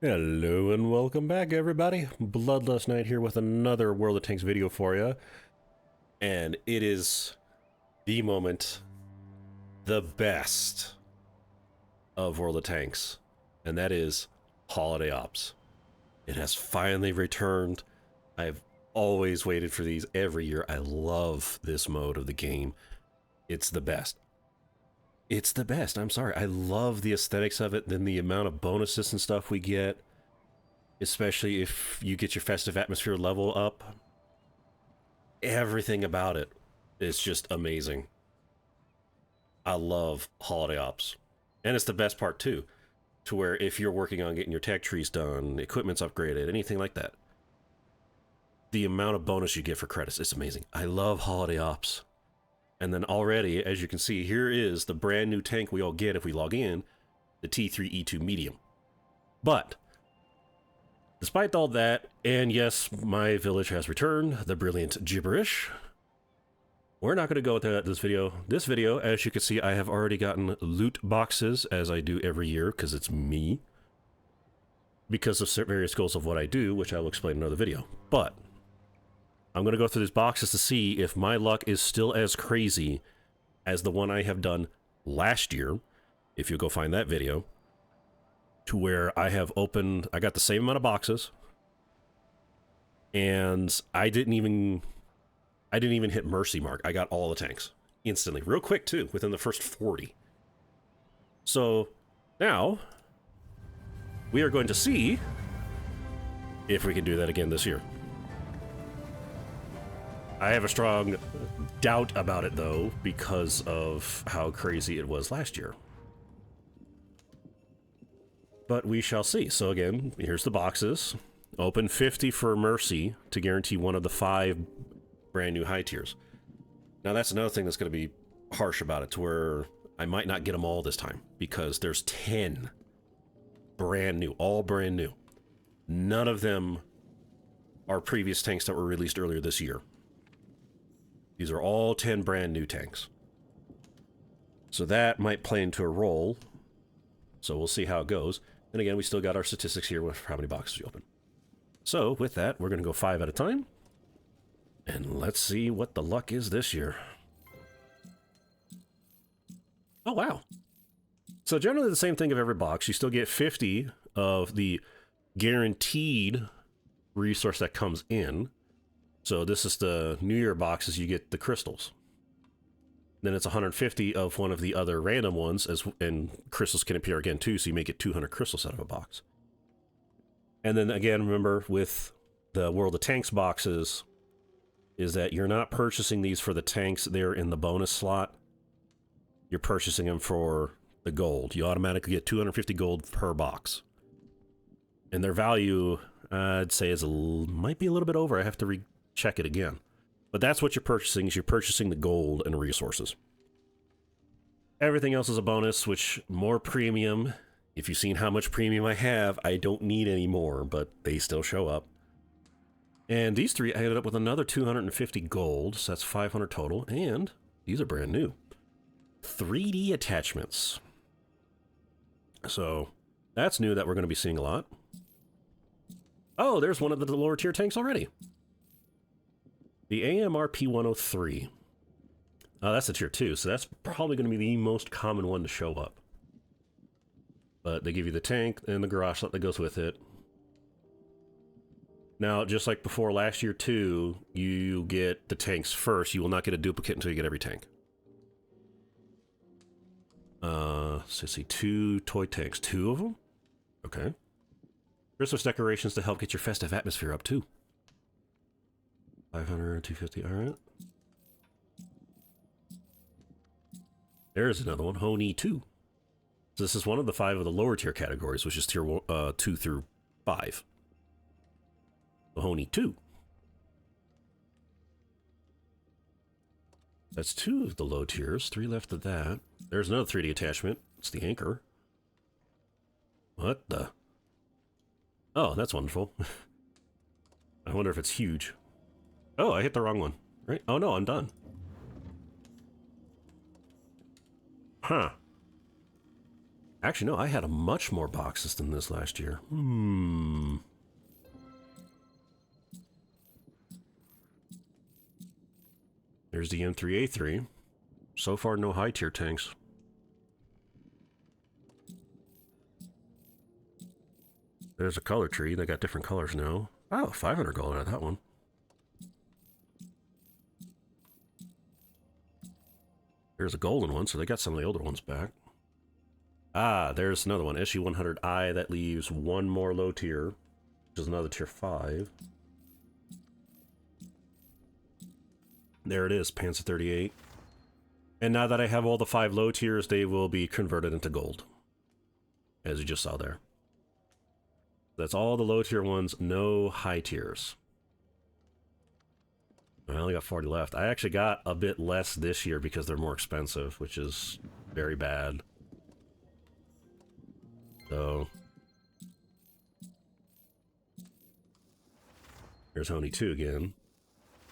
Hello and welcome back, everybody. Bloodlust Knight here with another World of Tanks video for you. And it is the moment, the best of World of Tanks. And that is Holiday Ops. It has finally returned. I've always waited for these every year. I love this mode of the game. It's the best. It's the best. I'm sorry. I love the aesthetics of it, then the amount of bonuses and stuff we get, especially if you get your festive atmosphere level up. Everything about it is just amazing. I love Holiday Ops. And it's the best part too, to where if you're working on getting your tech trees done, equipment's upgraded, anything like that, the amount of bonus you get for credits is amazing. I love Holiday Ops. And then already, as you can see, here is the brand new tank we all get if we log in, the T3E2 Medium. But, despite all that, and yes, my village has returned, the brilliant gibberish, we're not going to go with that this video. This video, as you can see, I have already gotten loot boxes, as I do every year, because it's me. Because of various goals of what I do, which I will explain in another video. But I'm going to go through these boxes to see if my luck is still as crazy as the one I have done last year, if you go find that video, to where I have opened, I got the same amount of boxes, and I didn't even hit Mercy mark. I got all the tanks instantly, real quick too, within the first 40. So now we are going to see if we can do that again this year. I have a strong doubt about it, though, because of how crazy it was last year. But we shall see. So again, here's the boxes. Open 50 for Mercy to guarantee one of the 5 brand new high tiers. Now that's another thing that's going to be harsh about it, to where I might not get them all this time, because there's 10 brand new, all brand new. None of them are previous tanks that were released earlier this year. These are all 10 brand new tanks. So that might play into a role. So we'll see how it goes. And again, we still got our statistics here with how many boxes we open. So with that, we're going to go 5 at a time. And let's see what the luck is this year. Oh, wow. So generally the same thing of every box. You still get 50 of the guaranteed resource that comes in. So this is the New Year boxes, you get the crystals. Then it's 150 of one of the other random ones, and crystals can appear again too, so you may get 200 crystals out of a box. And then again, remember with the World of Tanks boxes, is that you're not purchasing these for the tanks there in the bonus slot. You're purchasing them for the gold. You automatically get 250 gold per box. And their value, I'd say, might be a little bit over. I have to check it again. But that's what you're purchasing, is you're purchasing the gold and resources. Everything else is a bonus, which more premium. If you've seen how much premium I have, I don't need any more, but they still show up. And these 3, I ended up with another 250 gold, so that's 500 total, and these are brand new. 3D attachments. So that's new that we're going to be seeing a lot. Oh, there's one of the lower tier tanks already. The AMRP 103. Oh, that's a tier 2, so that's probably going to be the most common one to show up. But they give you the tank and the garage slot that goes with it. Now, just like before last year too, you get the tanks first. You will not get a duplicate until you get every tank. So let's see, 2 toy tanks. 2 of them? Okay. Christmas decorations to help get your festive atmosphere up too. 500, 250, alright. There's another one, Honey 2. So this is one of the 5 of the lower tier categories, which is tier 2 through 5. The Honey 2. That's 2 of the low tiers, 3 left of that. There's another 3D attachment. It's the anchor. What the? Oh, that's wonderful. I wonder if it's huge. Oh, I hit the wrong one. Right? Oh no, I'm done. Huh. Actually, no, I had a much more boxes than this last year. There's the M3A3. So far, no high tier tanks. There's a color tree. They got different colors now. Oh, 500 gold out of that one. There's a golden one, so they got some of the older ones back. Ah, there's another one. SU-100I that leaves one more low tier, which is another tier 5. There it is, Panzer 38. And now that I have all the 5 low tiers, they will be converted into gold. As you just saw there. That's all the low tier ones, no high tiers. I only got 40 left. I actually got a bit less this year because they're more expensive, which is very bad. So... here's Honey 2 again.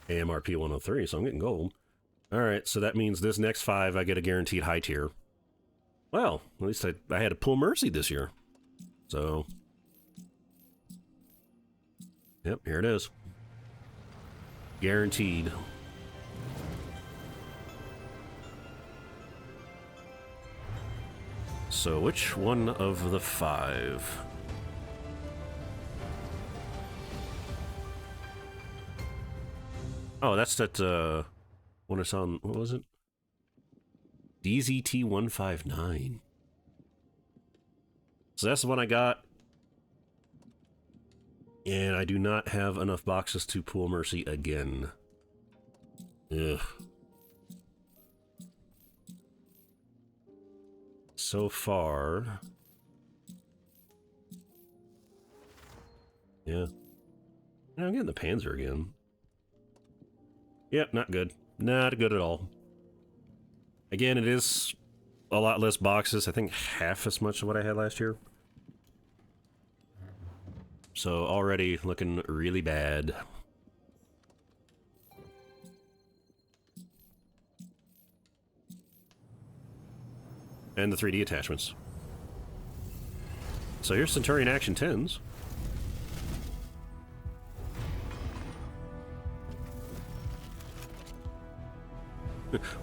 AMRP 103, so I'm getting gold. Alright, so that means this next 5 I get a guaranteed high tier. Well, at least I had to pull Mercy this year. So... yep, here it is. Guaranteed. So which one of the 5? Oh, that's that, one I saw on, what was it? DZT-159. So that's the one I got. And I do not have enough boxes to pull Mercy again. Ugh. So far... yeah. I'm getting the Panzer again. Yep, not good. Not good at all. Again, it is a lot less boxes. I think half as much as what I had last year. So already looking really bad. And the 3D attachments. So here's Centurion Action 10s.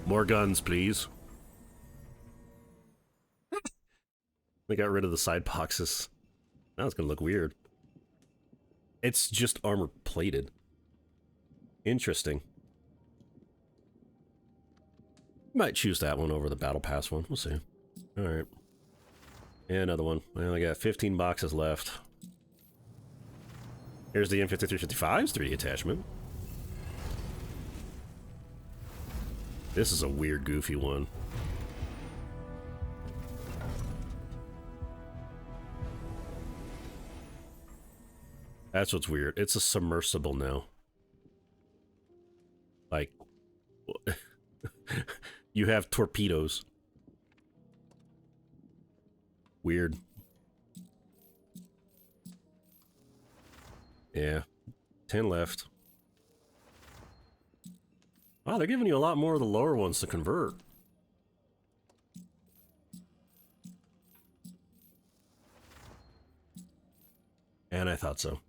More guns, please. They got rid of the side boxes. Now it's gonna look weird. It's just armor plated. Interesting. Might choose that one over the Battle Pass one. We'll see. Alright. And another one. I only got 15 boxes left. Here's the M5355's 3D attachment. This is a weird, goofy one. That's what's weird. It's a submersible now. Like, you have torpedoes. Weird. Yeah. 10 left. Wow, they're giving you a lot more of the lower ones to convert. And I thought so.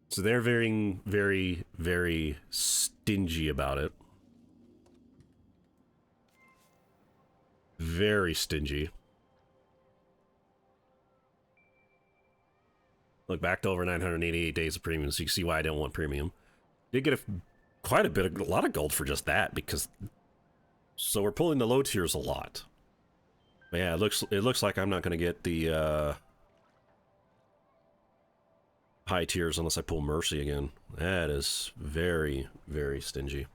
So they're very, very, very stingy about it. Very stingy. Look, back to over 988 days of premium, so you can see why I don't want premium. Did get quite a lot of gold for just that, because... so we're pulling the low tiers a lot. But yeah, it looks like I'm not going to get the high tiers unless I pull Mercy again. That is very, very stingy.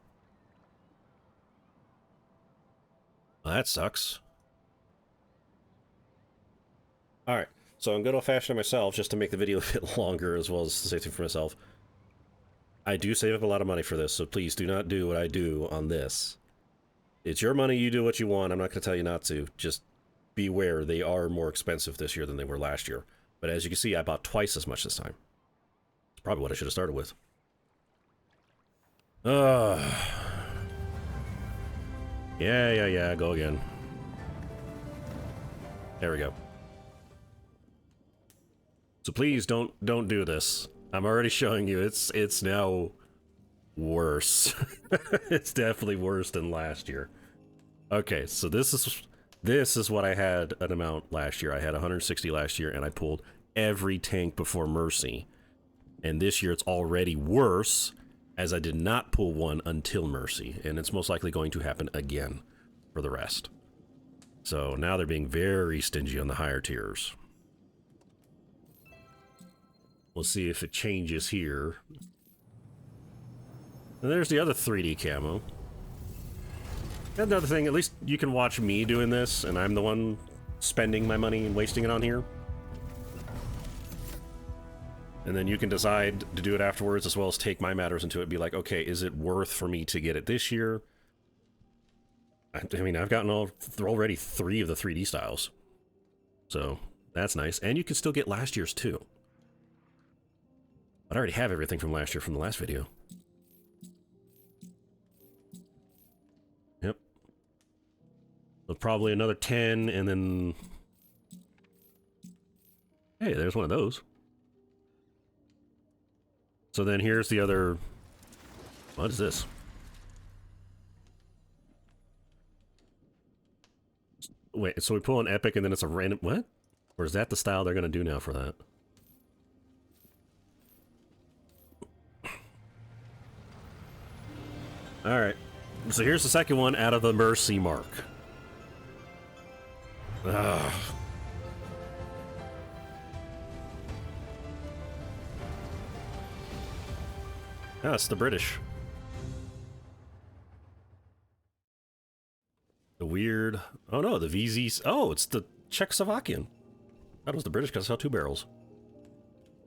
Well, that sucks. Alright, so I'm good old-fashioned myself, just to make the video a bit longer, as well as safety for myself. I do save up a lot of money for this, so please do not do what I do on this. It's your money, you do what you want, I'm not going to tell you not to. Just beware, they are more expensive this year than they were last year. But as you can see, I bought twice as much this time. It's probably what I should have started with. Yeah, go again. There we go. So please don't do this. I'm already showing you it's now worse. It's definitely worse than last year. Okay, so this is what I had an amount last year. I had 160 last year, and I pulled every tank before Mercy. And this year it's already worse, as I did not pull one until Mercy, and it's most likely going to happen again for the rest. So now they're being very stingy on the higher tiers. We'll see if it changes here. And there's the other 3D camo. Another thing, at least you can watch me doing this, and I'm the one spending my money and wasting it on here. And then you can decide to do it afterwards, as well as take my matters into it. Be like, okay, is it worth for me to get it this year? I mean, I've gotten already 3 of the 3D styles. So, that's nice. And you can still get last year's, too. I already have everything from last year from the last video. Yep. So probably another 10, and then... Hey, there's one of those. So then here's the other... What is this? Wait, so we pull an epic and then it's a random... What? Or is that the style they're going to do now for that? Alright. So here's the second one out of the Mercy mark. Ugh. Ah, it's the British. The weird... Oh no, the VZs... Oh, it's the Czechoslovakian. That was the British because I saw 2 barrels.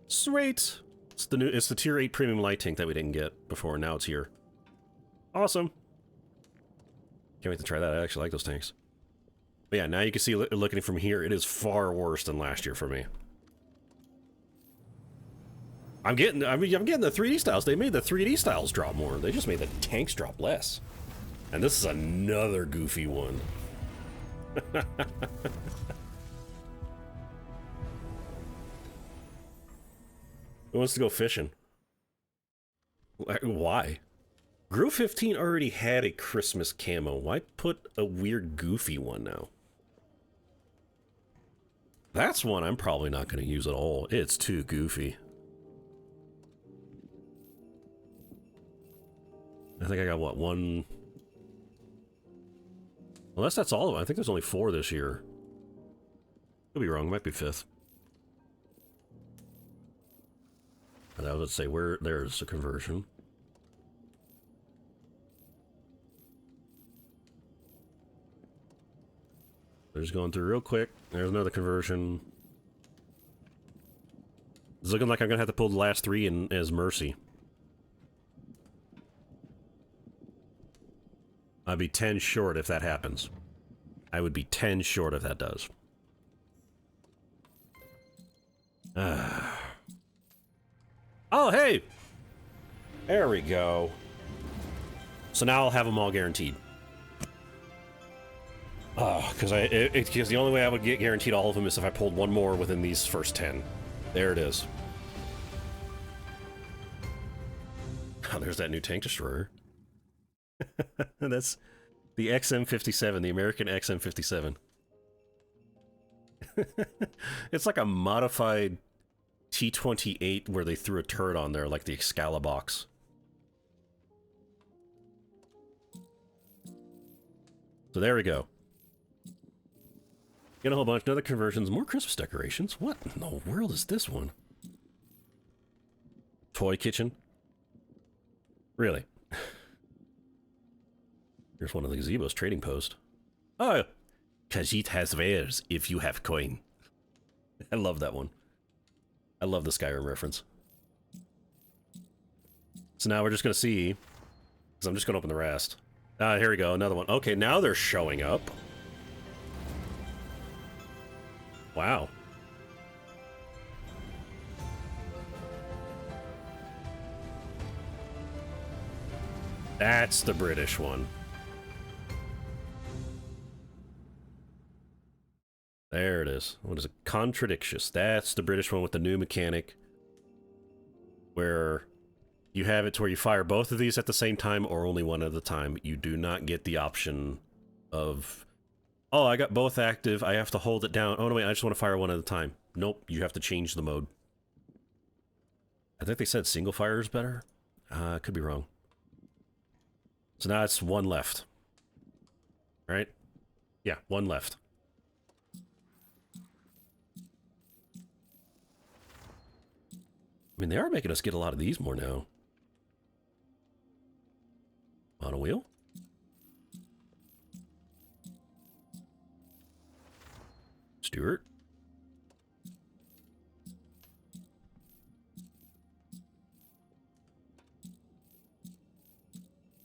Sweet! It's the new... It's the tier 8 premium light tank that we didn't get before, and now it's here. Awesome! Can't wait to try that. I actually like those tanks. But yeah, now you can see, looking from here, it is far worse than last year for me. I'm getting the 3D styles. They made the 3D styles drop more. They just made the tanks drop less. And this is another goofy one. Who wants to go fishing? Why? Groove 15 already had a Christmas camo. Why put a weird goofy one now? That's one I'm probably not going to use at all. It's too goofy. I think I got, what, 1... Unless that's all of them. I think there's only 4 this year. Could be wrong. Might be 5th. And I would say where there's a conversion. They're just going through real quick. There's another conversion. It's looking like I'm going to have to pull the last 3 in as Mercy. I'd be 10 short if that happens. I would be 10 short if that does. Oh, hey! There we go. So now I'll have them all guaranteed. Because the only way I would get guaranteed all of them is if I pulled 1 more within these first 10. There it is. Oh, there's that new tank destroyer. That's the XM57, the American XM57. It's like a modified T-28 where they threw a turret on there, like the Excalibox. So there we go. Get a whole bunch of other conversions, more Christmas decorations. What in the world is this one? Toy kitchen? Really? Here's one of the gazebos trading post. Oh, Khajiit has wares if you have coin. I love that one. I love the Skyrim reference. So now we're just going to see, because I'm just going to open the rest. Here we go, another one. Okay, now they're showing up. Wow. That's the British one. There it is. What is it? Contradictious. That's the British one with the new mechanic. Where you have it to where you fire both of these at the same time or only one at a time. You do not get the option of, oh, I got both active, I have to hold it down. Oh, no, wait, I just want to fire one at a time. Nope, you have to change the mode. I think they said single fire is better. Could be wrong. So now it's one left. Right? Yeah, one left. I mean, they are making us get a lot of these more now. On a wheel? Stuart?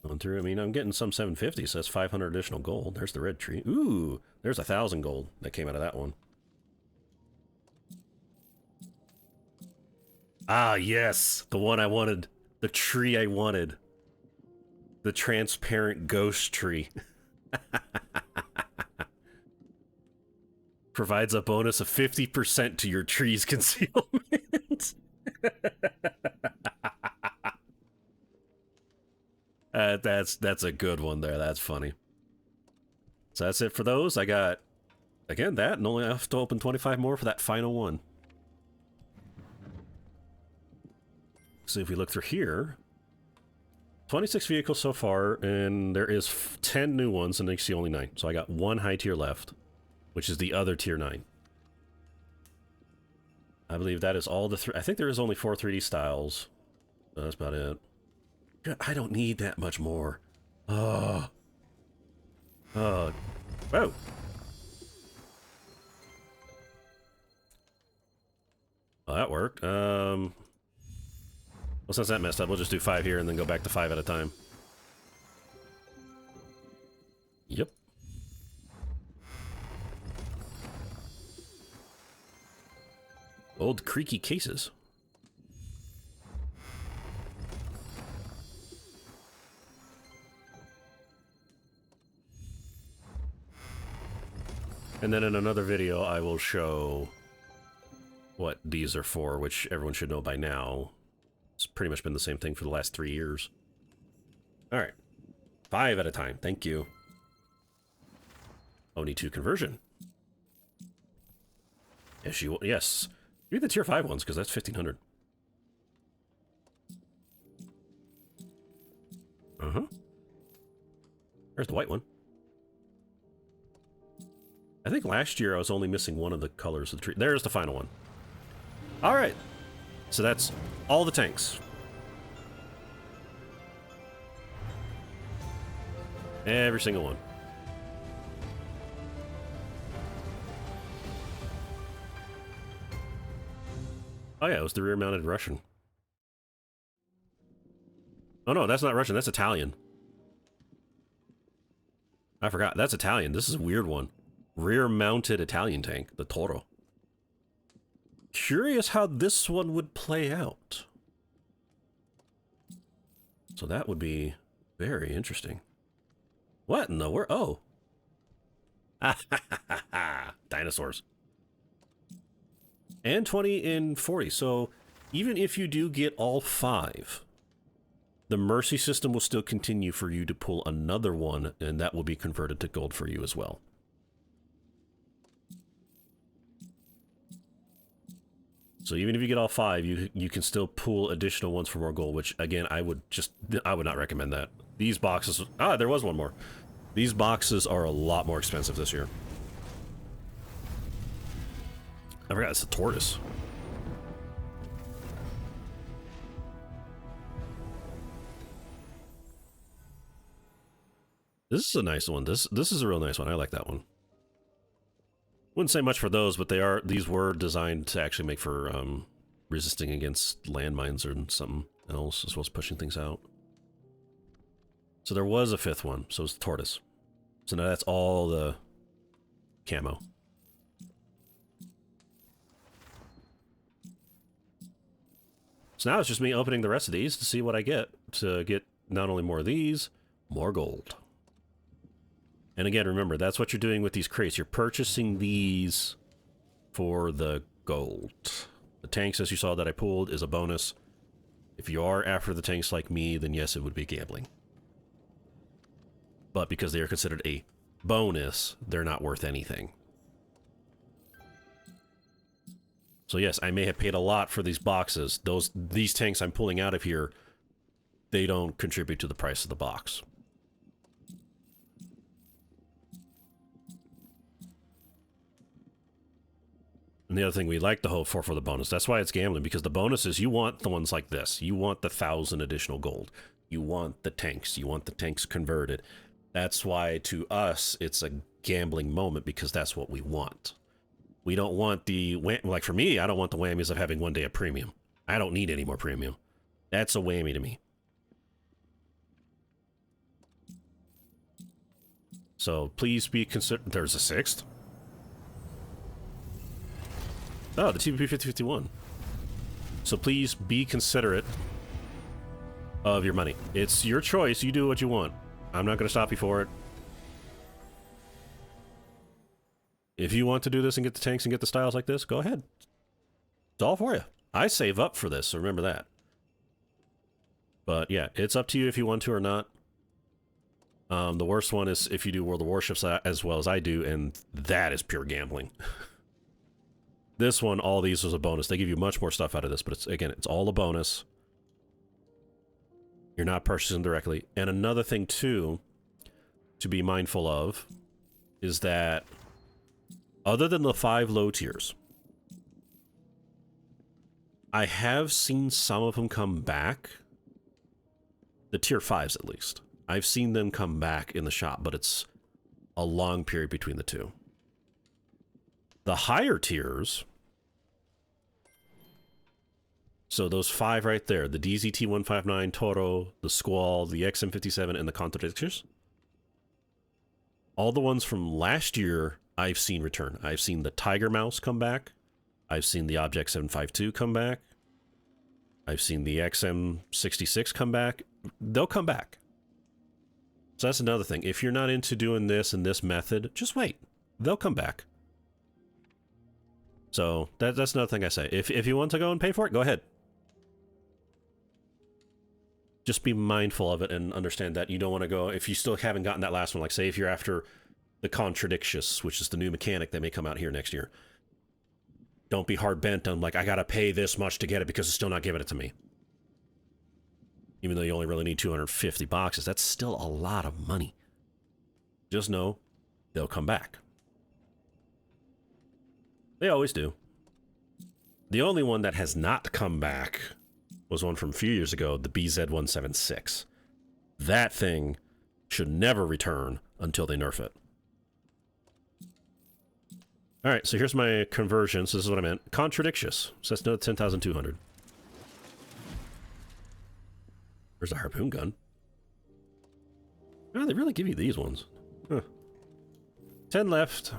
Going through, I mean, I'm getting some 750, so that's 500 additional gold. There's the red tree. Ooh, there's 1,000 gold that came out of that one. Ah, yes! The one I wanted. The tree I wanted. The transparent ghost tree. Provides a bonus of 50% to your tree's concealment. That's a good one there. That's funny. So that's it for those. I got, again, that, and only have to open 25 more for that final one. So if we look through here, 26 vehicles so far, and there is 10 new ones, and you see only 9. So I got one high tier left, which is the other tier 9. I believe that is all the I think there is only 4 3D styles. So that's about it. I don't need that much more. Oh. Oh. Whoa. Well, that worked. Well, since that messed up, we'll just do 5 here and then go back to 5 at a time. Yep. Old creaky cases. And then in another video, I will show what these are for, which everyone should know by now. It's pretty much been the same thing for the last 3 years. All right. 5 at a time. Thank you. Oni 2 conversion. Yes, you will. Yes. Do the tier 5 ones, because that's 1,500. Uh-huh. There's the white one. I think last year I was only missing one of the colors of the tree. There's the final one. All right. So that's all the tanks. Every single one. Oh yeah, it was the rear-mounted Russian. Oh no, that's not Russian, that's Italian. I forgot, that's Italian. This is a weird one. Rear-mounted Italian tank, the Toro. Curious how this one would play out. So that would be very interesting. What in the world? Oh. Dinosaurs. And 20 and 40. So even if you do get all 5, the mercy system will still continue for you to pull another one, and that will be converted to gold for you as well. So even if you get all 5, you can still pull additional ones for more gold, which again, I would not recommend that. These boxes, there was one more. These boxes are a lot more expensive this year. I forgot it's a tortoise. This is a nice one. This is a real nice one. I like that one. Wouldn't say much for those, but these were designed to actually make for resisting against landmines or something else, as well as pushing things out. So there was a 5th one, so it's the tortoise. So now that's all the camo. So now it's just me opening the rest of these to see what I get. To get not only more of these, more gold. And again, remember, that's what you're doing with these crates. You're purchasing these for the gold. The tanks, as you saw, that I pulled is a bonus. If you are after the tanks like me, then yes, it would be gambling. But because they are considered a bonus, they're not worth anything. So yes, I may have paid a lot for these boxes. These tanks I'm pulling out of here, they don't contribute to the price of the box. And the other thing we like to hope for the bonus, that's why it's gambling, because the bonus is you want the ones like this. You want the 1,000 additional gold. You want the tanks. You want the tanks converted. That's why, to us, it's a gambling moment, because that's what we want. We don't want the... Like, for me, I don't want the whammies of having 1 day of premium. I don't need any more premium. That's a whammy to me. So, please be considered... There's a 6th? Oh, the TVP 5051. So please be considerate of your money. It's your choice. You do what you want. I'm not going to stop you for it. If you want to do this and get the tanks and get the styles like this, go ahead. It's all for you. I save up for this, so remember that. But yeah, it's up to you if you want to or not. The worst one is if you do World of Warships as well as I do, and that is pure gambling. This one, all these was a bonus. They give you much more stuff out of this, but it's, again, it's all a bonus. You're not purchasing directly. And another thing, too, to be mindful of is that other than the 5 low tiers, I have seen some of them come back. The tier 5s, at least. I've seen them come back in the shop, but it's a long period between the two. The higher tiers, so those 5 right there, the DZT-159, Toro, the Squall, the XM57, and the Contradictors, all the ones from last year I've seen return. I've seen the Tiger Mouse come back. I've seen the Object 752 come back. I've seen the XM66 come back. They'll come back. So that's another thing. If you're not into doing this and this method, just wait. They'll come back. So that's another thing I say. If you want to go and pay for it, go ahead. Just be mindful of it and understand that you don't want to go, if you still haven't gotten that last one, like say if you're after the Contradictious, which is the new mechanic that may come out here next year. Don't be hard bent on like, I gotta pay this much to get it because it's still not giving it to me. Even though you only really need 250 boxes, that's still a lot of money. Just know they'll come back. They always do. The only one that has not come back was one from a few years ago, the BZ-176. That thing should never return until they nerf it. Alright, so here's my conversion. So this is what I meant. Contradictious. So that's another 10,200. Where's the harpoon gun? Oh, they really give you these ones. Huh. 10 left.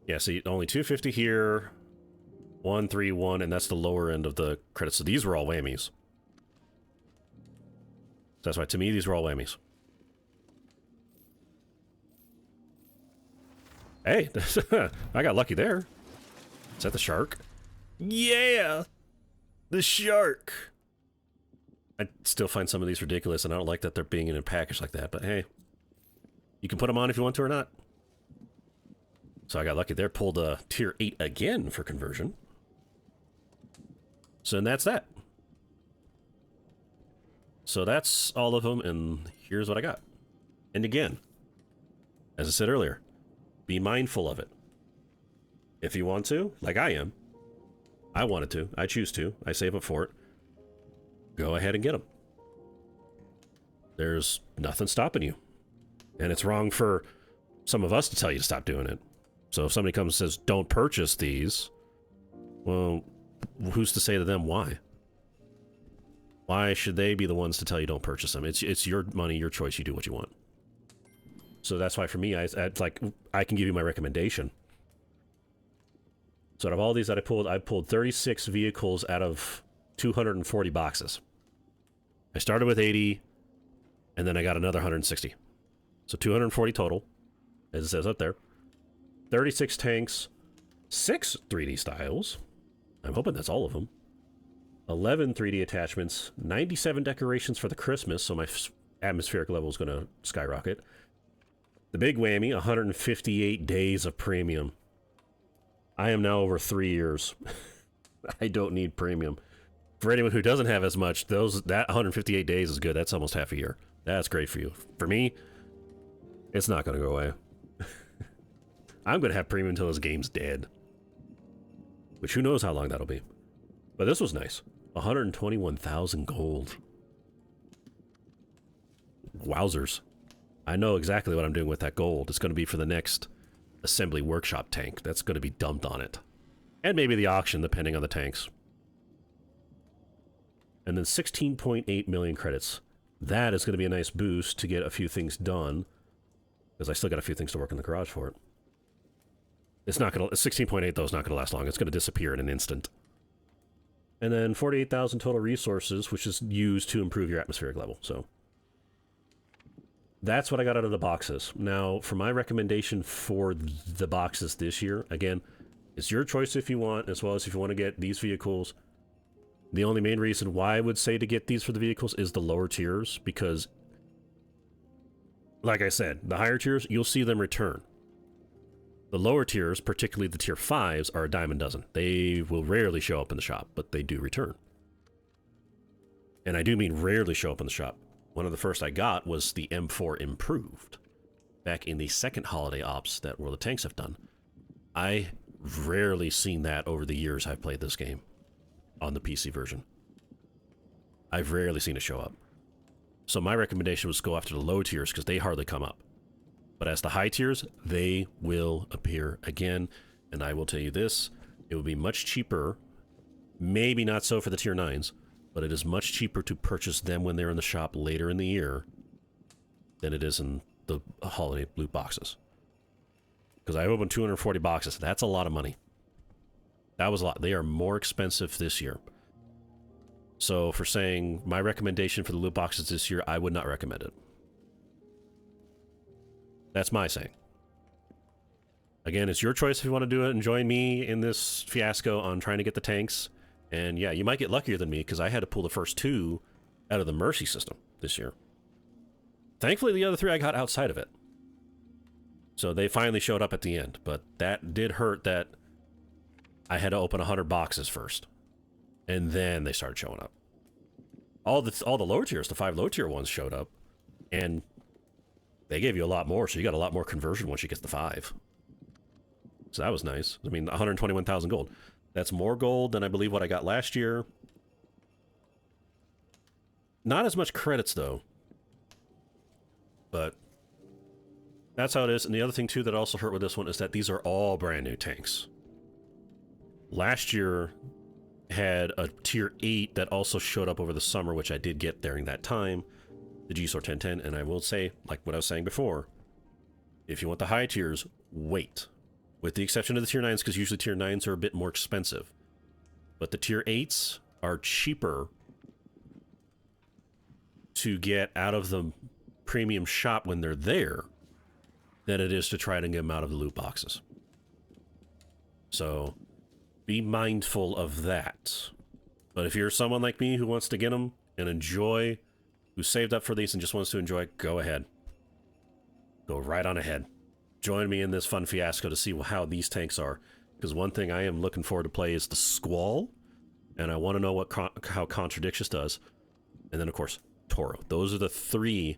Yeah, see, only 250 here, 131, and that's the lower end of the credits. So these were all whammies. That's why, to me, these were all whammies. Hey, I got lucky there. Is that the shark? Yeah! The shark! I still find some of these ridiculous, and I don't like that they're being in a package like that, but hey. You can put them on if you want to or not. So I got lucky there, pulled a tier 8 again for conversion. So and that's that. So that's all of them, and here's what I got. And again, as I said earlier, be mindful of it. If you want to, like I am, I wanted to, I choose to, I save up for it, go ahead and get them. There's nothing stopping you. And it's wrong for some of us to tell you to stop doing it. So if somebody comes and says, don't purchase these, well, who's to say to them why? Why should they be the ones to tell you don't purchase them? It's your money, your choice, you do what you want. So that's why for me, I can give you my recommendation. So out of all these that I pulled 36 vehicles out of 240 boxes. I started with 80, And then I got another 160. So 240 total, as it says up there. 36 tanks, 6 3D styles. I'm hoping that's all of them. 11 3D attachments, 97 decorations for the Christmas, so my atmospheric level is going to skyrocket. The big whammy, 158 days of premium. I am now over 3 years. I don't need premium. For anyone who doesn't have as much, that 158 days is good. That's almost half a year. That's great for you. For me, it's not going to go away. I'm going to have premium until this game's dead. Which who knows how long that'll be. But this was nice. 121,000 gold. Wowzers. I know exactly what I'm doing with that gold. It's going to be for the next assembly workshop tank. That's going to be dumped on it. And maybe the auction, depending on the tanks. And then 16.8 million credits. That is going to be a nice boost to get a few things done. Because I still got a few things to work in the garage for it. It's not going to... 16.8, though, is not going to last long. It's going to disappear in an instant. And then 48,000 total resources, which is used to improve your atmospheric level. So that's what I got out of the boxes. Now, for my recommendation for the boxes this year, again, it's your choice if you want, as well as if you want to get these vehicles. The only main reason why I would say to get these for the vehicles is the lower tiers, because, like I said, the higher tiers, you'll see them return. The lower tiers, particularly the tier 5s, are a dime a dozen. They will rarely show up in the shop, but they do return. And I do mean rarely show up in the shop. One of the first I got was the M4 Improved, back in the second holiday ops that World of Tanks have done. I rarely seen that over the years I've played this game on the PC version. I've rarely seen it show up. So my recommendation was go after the low tiers because they hardly come up. But as the high tiers, they will appear again. And I will tell you this, it will be much cheaper, maybe not so for the tier 9s, but it is much cheaper to purchase them when they're in the shop later in the year than it is in the holiday loot boxes. Because I opened 240 boxes. That's a lot of money. That was a lot. They are more expensive this year. So for saying my recommendation for the loot boxes this year, I would not recommend it. That's my saying. Again, it's your choice if you want to do it and join me in this fiasco on trying to get the tanks. And yeah, you might get luckier than me because I had to pull the first 2 out of the Mercy system this year. Thankfully, the other 3 I got outside of it. So they finally showed up at the end. But that did hurt that I had to open 100 boxes first. And then they started showing up. All the lower tiers, the 5 low tier ones showed up. And they gave you a lot more, so you got a lot more conversion once you get the 5. So that was nice. I mean, 121,000 gold. That's more gold than I believe what I got last year. Not as much credits, though. But that's how it is. And the other thing, too, that also hurt with this one is that these are all brand new tanks. Last year had a tier 8 that also showed up over the summer, which I did get during that time. The G-SOR 1010, and I will say, like what I was saying before, if you want the high tiers, wait. With the exception of the tier 9s, because usually tier 9s are a bit more expensive. But the tier 8s are cheaper to get out of the premium shop when they're there than it is to try to get them out of the loot boxes. So be mindful of that. But if you're someone like me who wants to get them and enjoy, who saved up for these and just wants to enjoy, go ahead. Go right on ahead. Join me in this fun fiasco to see how these tanks are. Because one thing I am looking forward to play is the Squall. And I want to know how Contradictious does. And then, of course, Toro. Those are the 3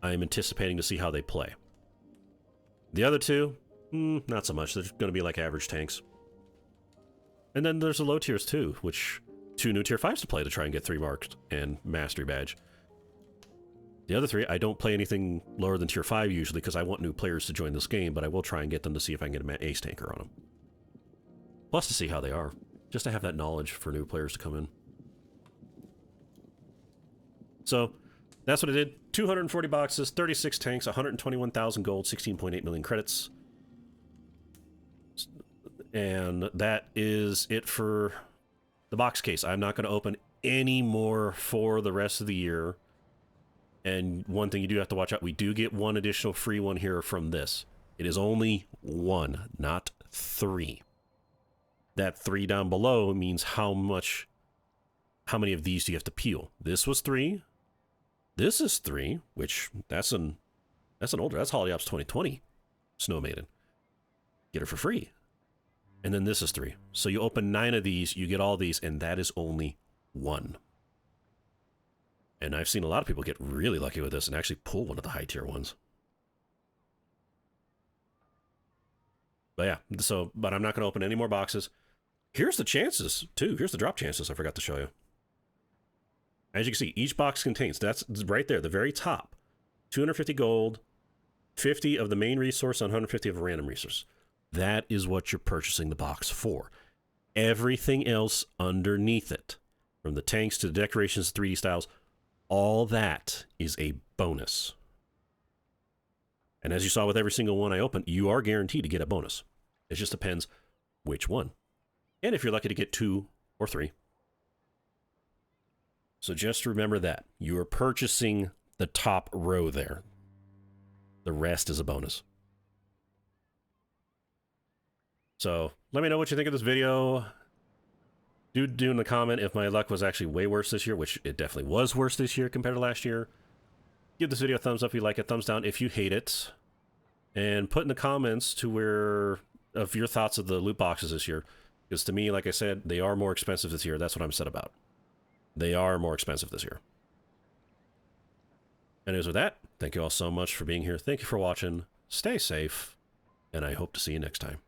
I am anticipating to see how they play. The other 2, not so much. They're going to be like average tanks. And then there's the low tiers too, which 2 new tier 5s to play to try and get 3 marked and Mastery Badge. The other 3, I don't play anything lower than tier 5 usually because I want new players to join this game, but I will try and get them to see if I can get an ace tanker on them. Plus to see how they are, just to have that knowledge for new players to come in. So, that's what I did. 240 boxes, 36 tanks, 121,000 gold, 16.8 million credits. And that is it for the box case. I'm not going to open any more for the rest of the year. And one thing you do have to watch out, we do get one additional free one here from this. It is only one, not three. That three down below means how many of these do you have to peel. This was three. This is three, which that's an older, that's Holiday Ops 2020 Snow Maiden. Get her for free. And then this is three. So you open 9 of these, you get all these, and that is only one. And I've seen a lot of people get really lucky with this and actually pull one of the high tier ones. But yeah, but I'm not going to open any more boxes. Here's the chances, too. Here's the drop chances I forgot to show you. As you can see, each box contains, that's right there, the very top, 250 gold, 50 of the main resource, and 150 of a random resource. That is what you're purchasing the box for. Everything else underneath it, from the tanks to the decorations, 3D styles, all that is a bonus. And as you saw with every single one I opened, you are guaranteed to get a bonus. It just depends which one. And if you're lucky to get 2 or 3. So just remember that. You are purchasing the top row there. The rest is a bonus. So let me know what you think of this video. Do in the comment if my luck was actually way worse this year, which it definitely was worse this year compared to last year. Give this video a thumbs up if you like it, thumbs down if you hate it. And put in the comments of your thoughts of the loot boxes this year. Because to me, like I said, they are more expensive this year. That's what I'm sad about. They are more expensive this year. And as with that, thank you all so much for being here. Thank you for watching. Stay safe. And I hope to see you next time.